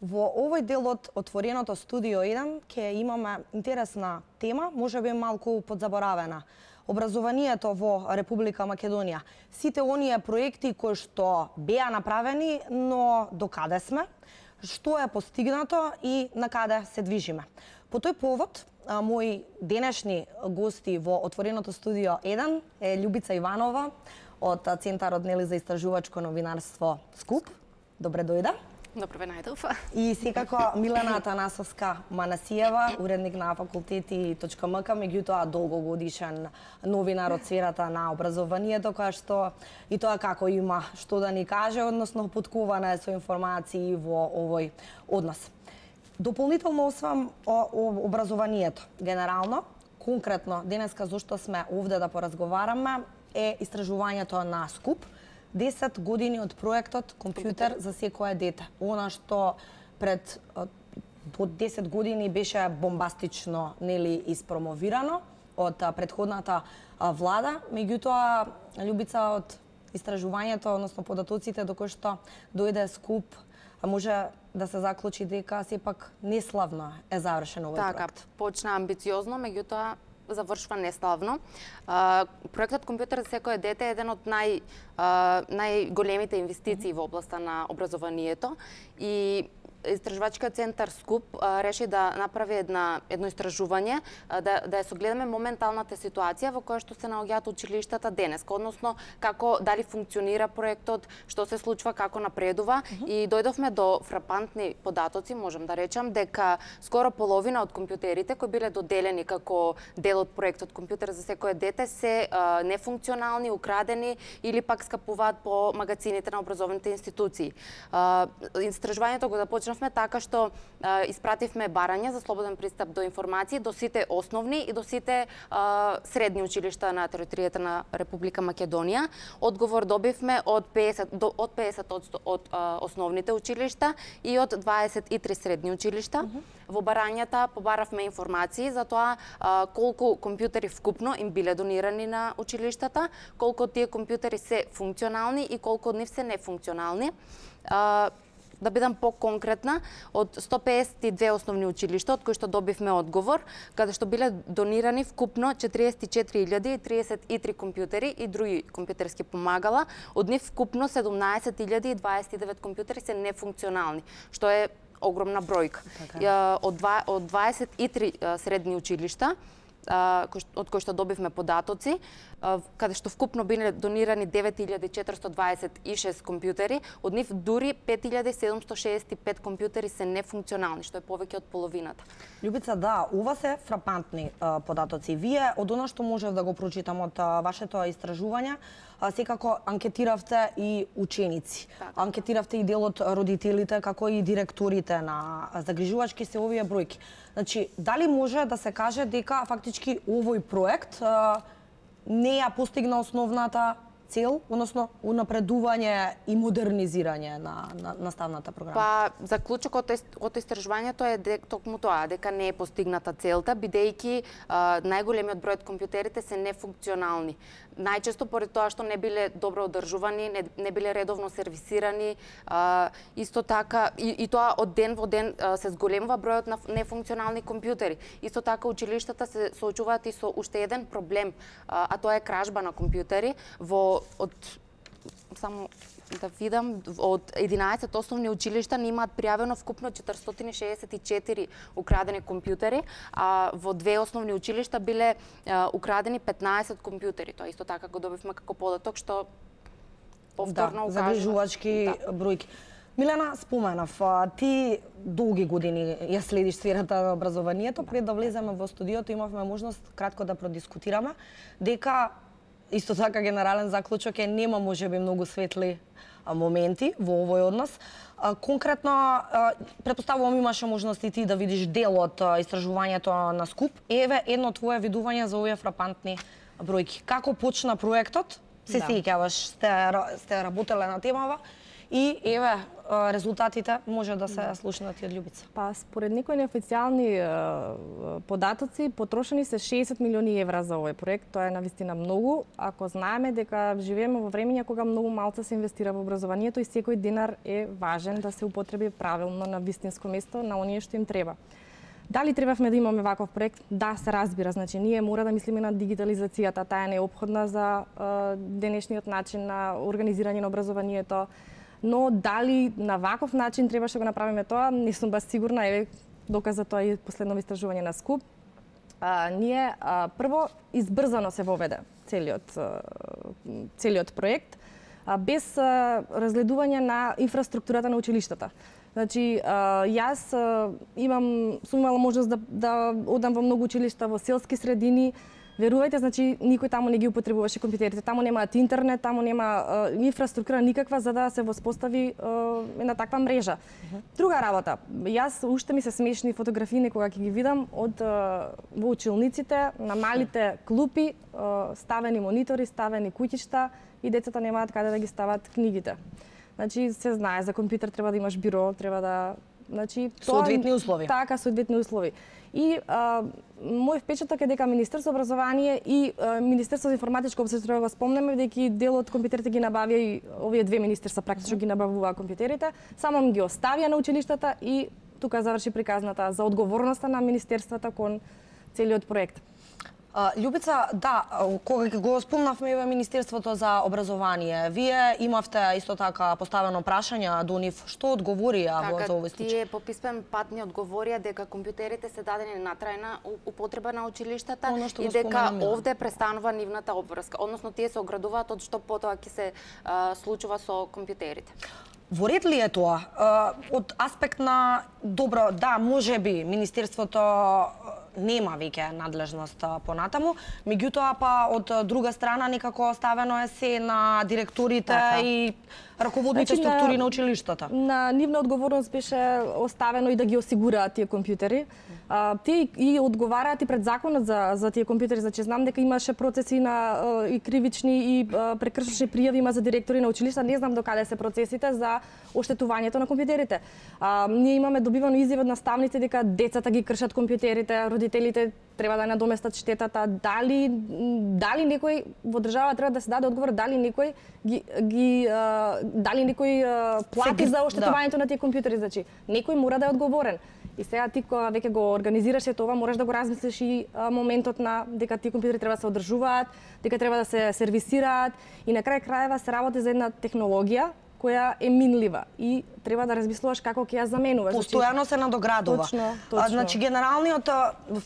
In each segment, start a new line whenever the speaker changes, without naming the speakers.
Во овој дел од отвореното студио 1 ќе имаме интересна тема, можеби малку подзаборавена. Образованието во Република Македонија. Сите оние проекти кои што беа направени, но до каде сме, што е постигнато и на каде се движиме. По тој повод, мои денешни гости во отвореното студио 1 е Љубица Иванова од Центарот за истражувачко новинарство СКУП. Добре дојде.
Добро ве најдов.
И секако Милена Атанасовска-Манасиева, уредник на fakulteti.mk, меѓутоа долгогодишен новинар од сферата на образованието, која што и тоа како има што да ни каже, односно подкована е со информации во овој однос. Дополнително освен образованието, генерално, конкретно денеска зошто сме овде да поразговараме е истражувањето на СКУП. 10 години од проектот Компјутер за секое дете. Она што пред до 10 години беше бомбастично испромовирано од претходната влада, меѓутоа Љубица од истражувањето, односно податоците до кои што дојде СКУП, може да се заклучи дека сепак неславно е завршен овој проект.
Така, почна амбициозно, меѓутоа завршува неславно. Проектот Компјутер за секое дете е еден од најголемите инвестиции во областа на образованието и Истражувачкиот центар СКУП реши да направи едно истражување, да ја согледаме моменталната ситуација во која што се наоѓаат училиштата денес, односно како дали функционира проектот, што се случува, како напредува и дојдовме до фрапантни податоци, можам да речам дека скоро половина од компјутерите кои биле доделени како дел од проектот Компјутер за секое дете се нефункционални, украдени или пак скапуваат по магазините на образовните институции. Истражувањето го започна така што испративме барања за слободен пристап до информации до сите основни и до сите средни училишта на територијата на Република Македонија. Одговор добивме од 50% од основните училишта и од 23 средни училишта. Во барањата побаравме информации за тоа колку компјутери вкупно им биле донирани на училиштата, колку тие компјутери се функционални и колку од нив се нефункционални. Да бидам по-конкретна, од 152 основни училишта, од кои што добивме одговор, каде што биле донирани вкупно 44.033 компјутери и други компјутерски помагала, од нив вкупно 17.029 компјутери се нефункционални, што е огромна бројка. Од 23 средни училишта, од кои што добивме податоци, каде што вкупно биле донирани 9.426 компјутери, од нив дури 5.765 компјутери се нефункционални, што е повеќе од половината.
Љубица, да, ова се фрапантни податоци. Вие, од она што можев да го прочитам од вашето истражување, секако анкетиравте и ученици. Анкетиравте и дел од родителите, како и директорите на загрижувачки се овие бројки. Значи, дали може да се каже дека фактички овој проект не ја постигна основната цел, односно унапредување и модернизирање на наставната програма?
Па, заклучокот од истражувањето е токму тоа, дека не е постигната целта, бидејќи најголемиот број од компјутерите се нефункционални. Најчесто поради тоа што не биле добро одржувани, не биле редовно сервисирани, исто така и тоа од ден во ден се зголемува бројот на нефункционални компјутери. Исто така училиштата се соочуваат и со уште еден проблем, а тоа е кражба на компјутери само да видам, од 11 основни училишта не имаат пријавено вкупно 464 украдени компјутери, а во две основни училишта биле украдени 15 компјутери. Тоа исто така го добивме како податок, што повторно укажува.
Загрижувачки бројки. Милена, споменав, ти долги години ја следиш сферата на образованието. Пред да влеземе во студиото имавме можност кратко да продискутираме дека исто така генерален заклучок е нема можеби многу светли моменти во овој однос. Конкретно, претпоставувам имаше можност и ти да видиш дел од истражувањето на СКУП. Еве едно твое видување за овие фрапантни бројки. Како почна проектот? Се сеќаваш, сте работеле на темава. и еве резултатите може да се слушнат и од Љубица.
Па според некои неофицијални податоци потрошени се 60 милиони евра за овој проект. Тоа е навистина многу, ако знаеме дека живееме во времења кога многу малку се инвестира во образованието и секој динар е важен да се употреби правилно на вистинско место на оние што им треба. Дали требавме да имаме ваков проект? Да, се разбира. Значи, ние мора да мислиме на дигитализацијата. Таа е неопходна за денешниот начин на организирање на образованието. Но дали на ваков начин требаше да го направиме тоа, не сум баш сигурна. Еве, доказа тоа и последно истражување на СКУП. Ние прво избрзано се воведе целиот проект, без разгледување на инфраструктурата на училиштата. Значи, јас сум имала можност да одам во многу училишта во селски средини. Верувајте, значи, никој таму не ги употребуваше компјутерите. Таму немаат интернет, таму нема инфраструктура никаква за да се воспостави една таква мрежа. Друга работа. Јас уште ми се смешни фотографии кога ќе ги видам од во училниците, на малите клупи, ставени монитори, ставени куќишта и децата немаат каде да ги стават книгите. Значи, се знае, за компјутер треба да имаш биро, треба да... Значи,
соодветни услови.
Така, соодветни услови. И мој впечаток е дека Министерство образование и Министерство за информатичко општество, го спомнеме, дека дел од компјутерите ги набавија и овие две министерства практично ги набавуваа компјутерите, само ги оставија на училиштата и тука заврши приказната за одговорноста на министерствата кон целиот проект.
Љубица, да, кога го спомнавме во Министерството за образование, вие имавте исто така поставено прашање до нив, што одговорија за овој случај?
Тие по писмен пат ни одговорија дека компјутерите се дадени на трајна употреба на училиштата и дека овде престанува нивната обврска, односно тие се оградуваат од што потоа ќе се случува со компјутерите.
Во ред ли е тоа? Од аспект на, добро, да, можеби Министерството нема веќе надлежност понатаму, меѓутоа па од друга страна некако оставено е се на директорите и раководните структури на училиштата.
На нивна одговорност беше оставено и да ги осигураат тие компјутери. Тие и одговараат и пред законот за тие компјутери, значи знам дека имаше процеси на и кривични и прекршечни пријави има за директори на училишта, не знам докаде се процесите за оштетувањето на компјутерите. Ние имаме добивано изјава од наставници дека децата ги кршат компјутерите, родителите треба да надоместат штетата. Дали некој во држава треба да се даде одговор дали некој дали некој плати за оштетувањето на тие компјутери, значи некој мора да е одговорен. И сега ти кога веќе го организираш тоа, можеш да го размислиш и моментот на дека тие компјутери треба да се одржуваат, дека треба да се сервисираат и на крај крајева се работи за една технологија која е минлива и треба да размислуваш како ќе ја заменуваш.
Постојано се надоградува.
Точно.
Значи генералниот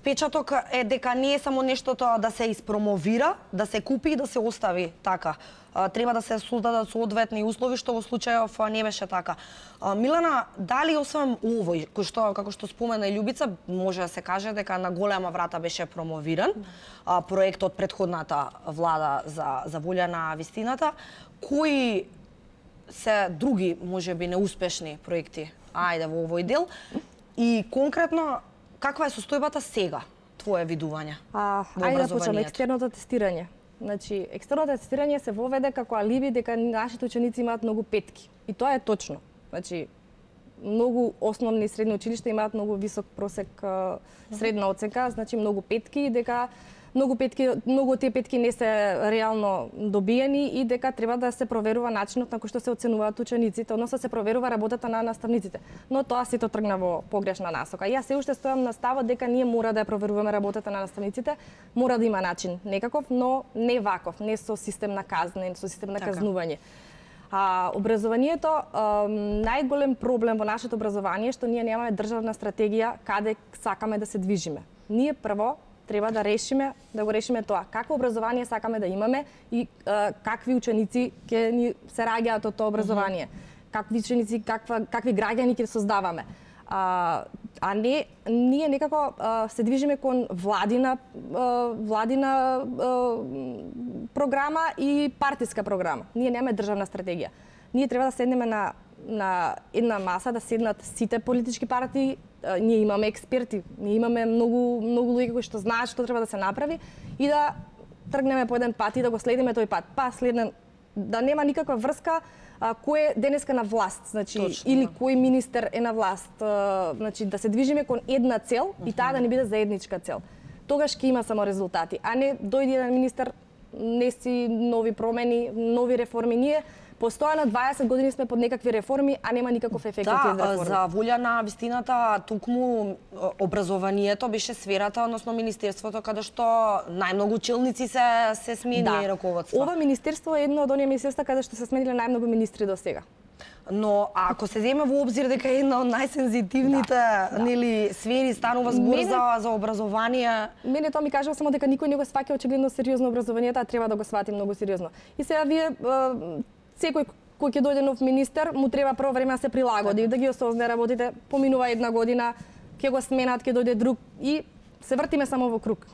впечаток е дека не е само нештото да се испромовира, да се купи и да се остави така. Треба да се создадат соодветни услови, што во случајов не беше така. Милана, дали освен овој, кој што како што спомена и Љубица, може да се каже дека на голема врата беше промовиран проектот претходната влада за волја на вистината, кои се други, можеби, неуспешни проекти, ајде во овој дел, и конкретно, каква е состојбата сега, твое видување во образованието?
Ајде да почнеме екстерното тестирање. Значи, екстерното тестирање се воведе како алиби дека нашите ученици имаат многу петки. И тоа е точно. Значи, многу основни и средни училишта имаат многу висок просек средна оценка, значи многу петки и дека многу од тие петки не се реално добиени и дека треба да се проверува начинот на кој што се оценуваат учениците, односно се проверува работата на наставниците. Но тоа сето тргна во погрешна насока. Јас се уште стојам на ставот дека ние мора да ја проверуваме работата на наставниците, мора да има начин некаков, но не ваков, не со систем на казна, не со систем на казнување. Образованието, најголем проблем во нашето образование е што ние немаме државна стратегија каде сакаме да се движиме. Ние прво треба да го решиме тоа. Какво образование сакаме да имаме и какви ученици ќе ни се раѓаат од тоа образование. Какви ученици, какви граѓани ќе создаваме. Не, ние некако се движиме кон владина програма и партиска програма. Ние немаме државна стратегија. Ние треба да седнеме на една маса, да седнат сите политички партии. Ние имаме експерти, ние имаме многу луѓе кои што знаат што треба да се направи и да тргнеме по еден пат и да го следиме тој пат. Па следен да нема никаква врска кој е денеска на власт, значи
Точно,
или
да.
кој министер е на власт, значи да се движиме кон една цел и таа да не биде заедничка цел. Тогаш ќе има само резултати, а не дојде еден министер, неси нови промени, нови реформи. Ние постојано 20 години сме под некакви реформи, а нема никаков ефект од тие
Да,
реформи.
за волја на вистината, токму образованието беше сферата, односно министерството каде што најмногу челници се сменија и раководства.
Ова министерство е едно од оние министерства каде што се смениле најмногу министри до сега.
Но ако се земе во обзир дека е една од најсензитивните нели сфери станува збор за образование,
Мене тоа ми кажува само дека никој не го сваќа очигледно сериозно образованието, а треба да го свати многу сериозно. И сега вие секој кој ќе дојде нов министер, му треба прво време да се прилагоди, да ги осозне работите, поминува една година, ќе го сменат, ќе дојде друг и се вртиме само во круг.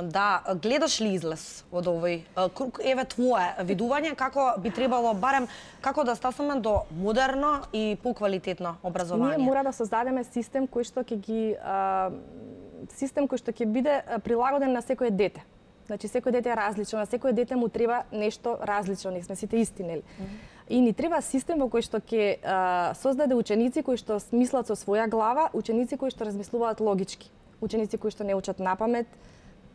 да, гледаш ли излез од овој круг, еве твое видување како би требало барем како да стасаме до модерно и поквалитетно образование?
Ние мора да создадеме систем кој што ќе биде прилагоден на секое дете. Значи секој дете е различно, на секој дете му треба нешто различно, не сме сите исти, нели? И ни треба систем во кој што ќе создаде ученици кои што мислат со своја глава, ученици кои што размислуваат логички, ученици кои што не учат напамет.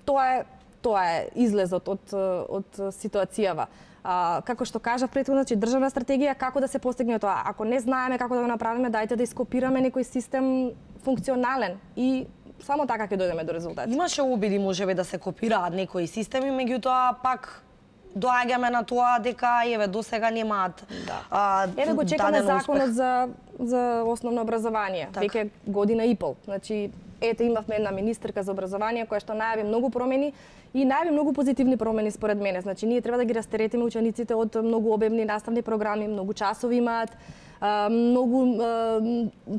Тоа е излезот од ситуацијава. Како што кажав претходно, значи државна стратегија како да се постигне тоа. Ако не знаеме како да го направиме, дајте да ископираме некој систем функционален и само така ќе дојдеме до резултати.
Имаше обиди можеби да се копираат некои системи, меѓутоа пак доаѓаме на тоа дека еве досега немаат
Еве го чекаме
даден
законот
успех.
за основно образование.
Така.
Веќе година и пол. Значи, ете имавме една министерка за образование која што најави многу промени и најави многу позитивни промени според мене. Значи, ние треба да ги растеретиме учениците од многу обемни наставни програми, многу часови имаат,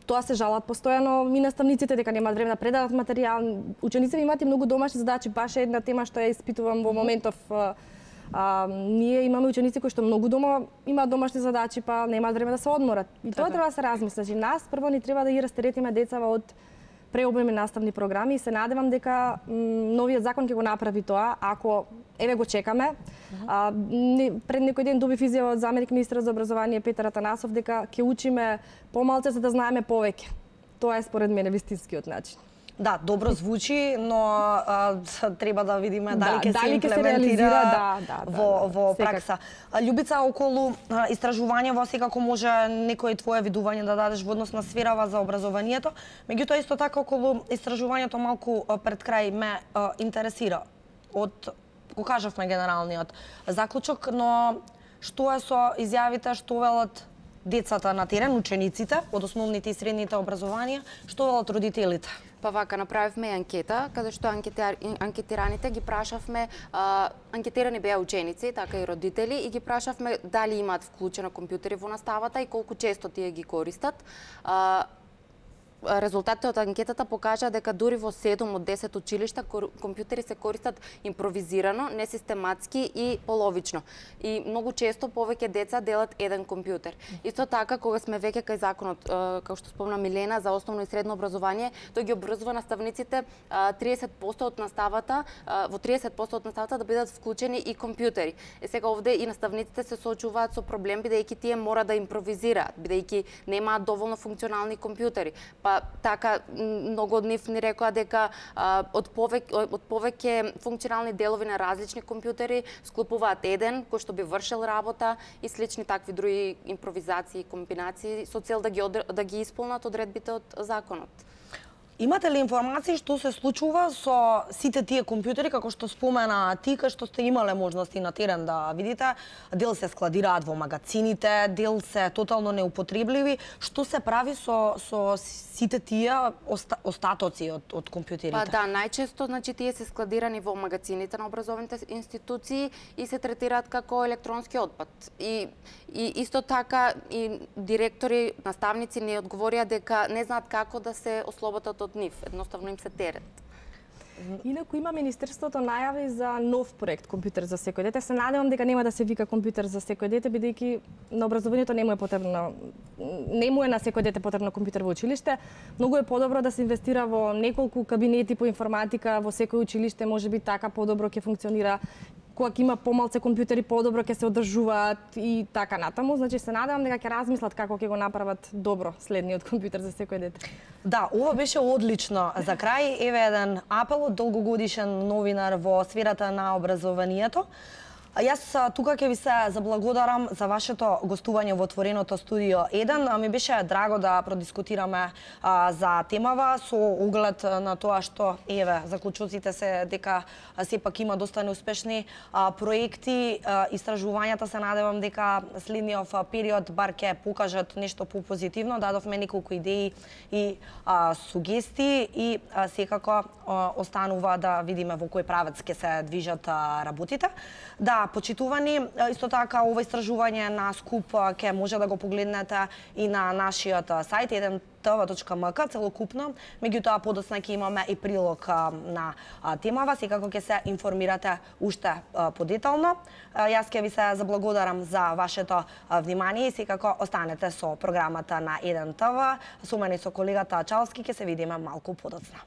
тоа се жалат постојано и наставниците дека немаат време да предадат материјал. Учениците имаат и многу домашни задачи, баш е една тема што ја испитувам во моментов. Ние имаме ученици кои што многу дома имаат домашни задачи, па немаат време да се одморат. И тоа треба да се размисли. Значи, нас прво ни треба да ги растеретиме децава од преобемни наставни програми и се надевам дека новиот закон ќе го направи тоа, ако еве го чекаме. Пред некој ден добив изјава од заменик министер за образование Петар Атанасов дека ќе учиме помалце за да знаеме повеќе. Тоа е според мене вистинскиот начин.
Да, добро звучи, но треба да видиме дали ќе се
дали ќе се
имплементира
реализира,
во
секако.
пракса. Љубица, околу истражувањево секако може некој твое видување да дадеш во однос на сферава за образованието, меѓутоа исто така околу истражувањето малку пред крај ме интересира. Од го кажавме генералниот заклучок, но што е со изјавите што велат децата на терен, учениците од основните и средните образованија, што велат родителите?
Па вака, направивме анкета, каде што анкетираните ги прашавме, анкетирани беа ученици, така и родители, и ги прашавме дали имаат вклучено компјутери во наставата и колку често тие ги користат. Резултатите од анкетата покажа дека дури во 7 од 10 училишта компјутери се користат импровизирано, несистематски и половично. И многу често повеќе деца делат еден компјутер. Исто така, кога сме веќе кај законот, како што спомна Милена, за основно и средно образование, тој ги обврзува наставниците 30% од наставата, во 30% од наставата да бидат вклучени и компјутери. Сега овде и наставниците се соочуваат со проблем, бидејќи тие мора да импровизираат, бидејќи немаат доволно функционални компјутери. Па така многу од нив ни рекоа дека од повеќе функционални делови на различни компјутери склопуваат еден кој што би вршел работа и слични такви други импровизации и комбинации со цел да ги исполнат одредбите од законот.
Имате ли информации што се случува со сите тие компјутери, како што спомена ти, кај што сте имале можности на терен да видите, дел се складираат во магазините, дел се тотално неупотребливи, што се прави со сите тие остатоци од компјутерите?
Па да, најчесто значи тие се складирани во магазините на образовните институции и се третираат како електронски отпад. И исто така и директори, наставници ни одговорија дека не знаат како да се ослободат од нив, едноставно им се терет.
Инаку има Министерството најави за нов проект компјутер за секој дете. Се надевам дека нема да се вика компјутер за секој дете, бидејќи на образованието не му е на секој дете потребно компјутер во училиште. Многу е подобро да се инвестира во неколку кабинети по информатика во секој училиште, можеби така подобро ќе функционира кога ќе има помалце компјутери подобро ќе се одржуваат и така натаму. Значи се надевам дека ќе размислат како ќе го направат добро следниот компјутер за секој дете.
Да, ова беше одлично. За крај, еве еден апел од долгогодишен новинар во сферата на образованието. Јас тука ќе ви се заблагодарам за вашето гостување во отвореното студио 1. Ми беше драго да продискутираме за темава со оглед на тоа што еве заклучоците се дека сепак има доста неуспешни проекти. Истражувањата се надевам дека следниот период бар ќе покажат нешто попозитивно. Дадовме неколку идеи и сугестии и секако останува да видиме во кој правец ќе се движат работите. Да, почитувани, исто така ова истражување на Скуп ќе може да го погледнете и на нашиот сајт 1tv.mk целокупно. Меѓутоа подоцна ќе имаме и прилог на темава, секако ќе се информирате уште подетално. Јас ќе ви се заблагодарам за вашето внимание и секако останете со програмата на 1tv. Со мене со колегата Чалски ќе се видиме малку подоцна.